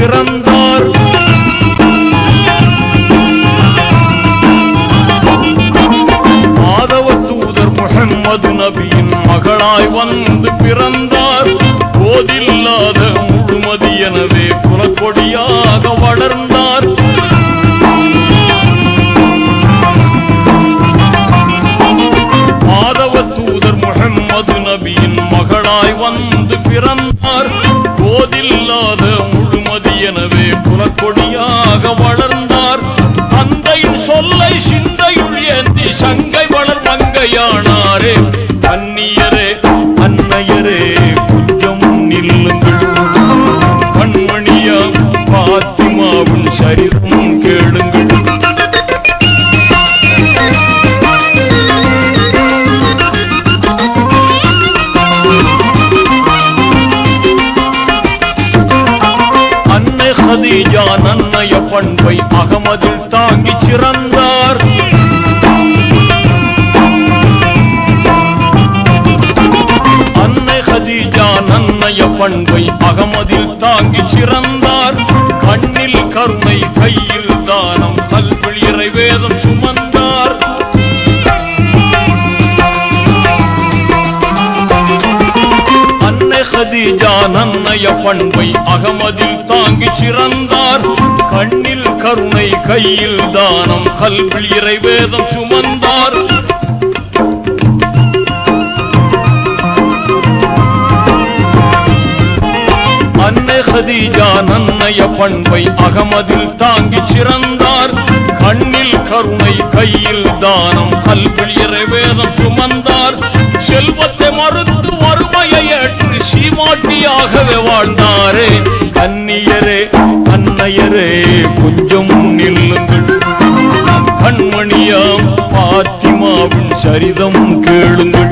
பிறந்தார். மாதவ தூதர் முஹம்மது நபியின் மகளாய் வந்து பிறந்தார். போதில்லாத முழுமதி எனவே குலக்கொடியாக வளர்ந்தார். மாதவ தூதர் முஹம்மது நபியின் மகளாய் வந்து பிறந்தார். போதில்லாத முழுமதி எனவே குலக்கொடியாக வளர்ந்தார். தந்தையின் சொல்லை சிந்தையுள் ஏந்தி சங்கை வளர் மங்கையானாரே. கன்னியரே அன்னையரே கொஞ்சம் நில்லுங்கள். கண்மணியா பாத்திமாவின் சரிதம் கேளுங்கள். அன்னை ஹதீஜா நன்னைய பண்பை அகமதில் தாங்கி சிறந்தார். அன்னை ஹதீஜா நன்னைய பண்பை அகமதில் தாங்கி சிறந்தார். கண்ணில் கருணை கையில் தானம் கல்வியில் இறை வேதம் சுமந்தார். அன்னை ஹதீஜா நன்னைய பண்பை அகமதில் தாங்கி சிறந்தார். கண்ணில் கருணை கையில் தானம் கல்வியில் இறை வேதம் சுமந்தார். அன்னை ஹதீஜா நன்னைய பண்பை அகமதில் தாங்கி சிறந்தார். கண்ணில் கருணை கையில் தானம் கல்வியில் இறை வேதம் சுமந்தார். செல்வத்தை மறுத்து வறுமையை ஏற்று சீமாட்டியாகவே வாழ்ந்தாரே. கன்னியரே அன்னையரே கொஞ்சம் நில்லுங்கள். கண்மணியாம் பாத்திமாவின் சரிதம் கேளுங்கள்.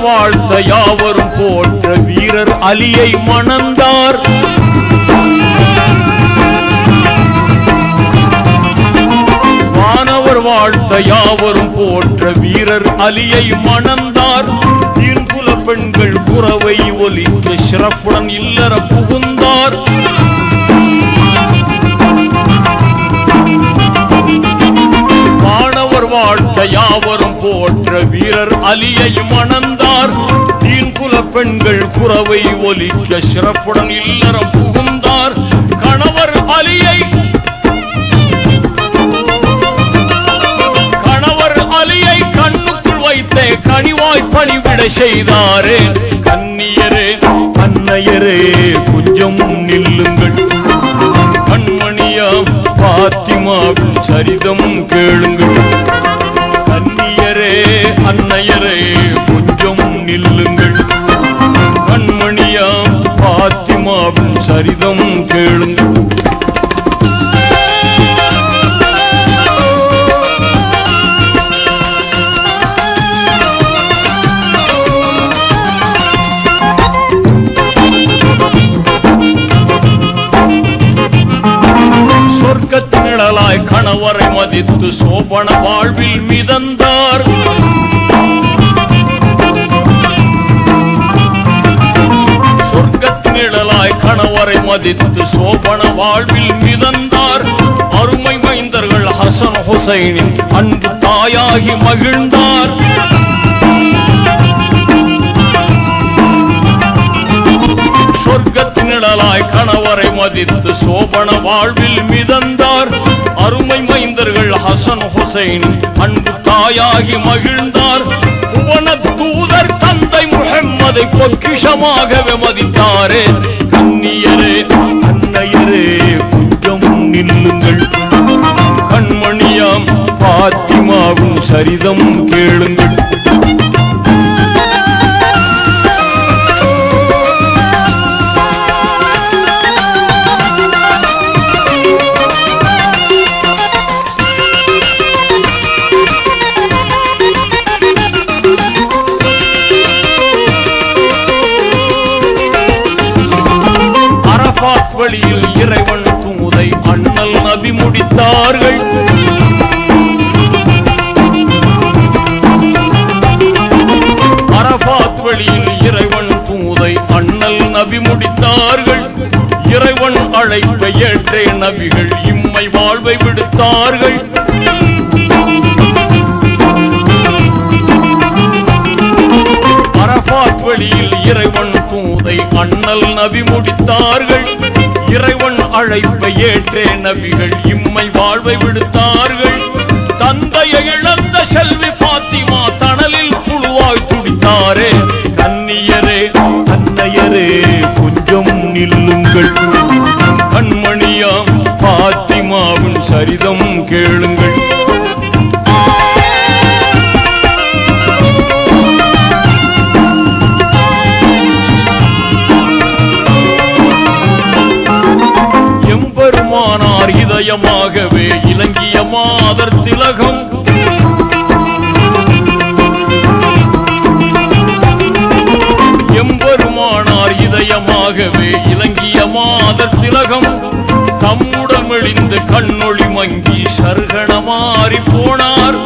வாழ்த்த யாவரும் போற்ற வீரர் அலியை மணந்தார். வானவர் வாழ்த்த யாவரும் போற்ற வீரர் அலியை மணந்தார். தீன்குல பெண்கள் குரவை ஒலிக்க சிறப்புடன் இல்லற புகுந்தார். வானவர் வாழ்த்த யாவரும் போற்ற வீரர் அலியை மணந்தார். தீன்குல பெண்கள் குரவை ஒலிக்க சிறப்புடன் இல்லறம் புகுந்தார். கணவர் அலியை கண்ணுக்குள் வைத்தே கனிவாய் பணிவிட செய்தாரே. கன்னியரே அன்னையரே கொஞ்சம் நில்லுங்கள். கண்மணியாம் பாத்திமாவின் சரிதம் கேளுங்கள். கன்னியரே அன்னையரே கொஞ்சம் நில்லுங்கள். கண்மணியாம் பாத்திமாவின் சரிதம் கேளுங்கள். சொர்க்கத்தினிழலாய் கணவரை மதித்து சோபன வாழ்வில் மிதந்தார். சொர்க்கத்தினிழலாய் கணவரை மதித்து சோபன வாழ்வில் மிதந்தார். அருமை மைந்தர்கள் ஹசன் ஹுசைனின் அன்பு தாயாகி மகிழ்ந்தார். சொர்க்கத்தினிழலாய் கணவரை மதித்து சோபன வாழ்வில் மிதந்தார். அருமை மைந்தர்கள் ஹசன் ஹுசைன் அன்பு தாயாகி மகிழ்ந்தார். புவன தூதர் தந்தை முஹம்மதை பொக்கிஷமாகவே மதித்தாரே. கன்னியரே அன்னையரே கொஞ்சம் நில்லுங்கள். கண்மணியாம் பாத்திமாவின் சரிதம் கேளுங்கள். வெளியில் இறைவன் தூதை அண்ணல் நபி முடித்தார்கள். அரபாத் வெளியில் இறைவன் தூதை அண்ணல் நபி முடித்தார்கள். இறைவன் அழைப்பை ஏற்றே நபிகள் இம்மை வாழ்வை விடுத்தார்கள். அரபாத் வெளியில் இறைவன் தூதை அண்ணல் நபி முடித்தார்கள். இறைவன் அழைப்பை ஏற்றே நபிகள் இம்மை வாழ்வை விடுத்தார்கள். தந்தையை இழந்த செல்வி பாத்திமா தணலில் புழுவாய் துடித்தாரே. கன்னியரே கண்ணையரே கொஞ்சம் நில்லுங்கள், கண்மணியாம் பாத்திமாவின் சரிதம் கேளுங்கள். எம்பெருமானார் இதயமாகவே இலங்கிய மாதர் திலகம். எம்பெருமானார் இதயமாகவே இலங்கிய மாதர் திலகம். தம்முடன் மெலிந்து கண்ணொளி மங்கி சர்கணமாறி போனார்.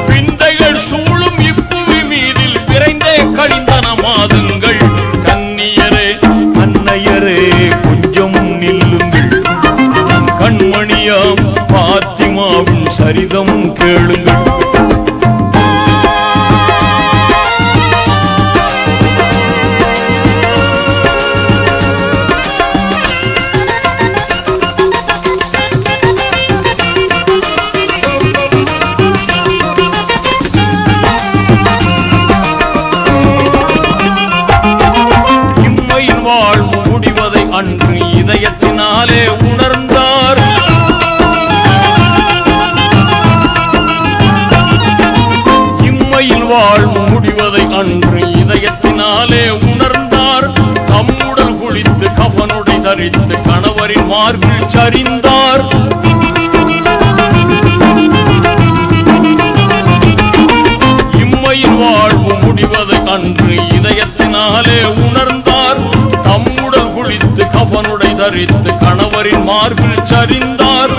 பிந்தைகள் சூழும் இப்புவி மீதில் விரைந்தே கழிந்தன மாதங்கள். கன்னியரே அன்னையரே கொஞ்சம் நில்லுங்கள், கண்மணியாம் பாத்திமாவின் சரிதம் கேளுங்கள். வாழ்வு முடிவதை அன்று இதயத்தினாலே உணர்ந்தார். இம்மையில் வாழ்வு முடிவதை அன்று இதயத்தினாலே உணர்ந்தார். தம்முடன் குளித்து கஃனுடை தரித்து கணவரின் மார்பில் சரிந்தார். இம்மையில் வாழ்வு முடிவதை அன்று இதயத்தினாலே உணர்ந்தார். தம்முடன் குளித்து கஃனுடை தரித்து கணவரின் மார்பில் சரிந்தார்.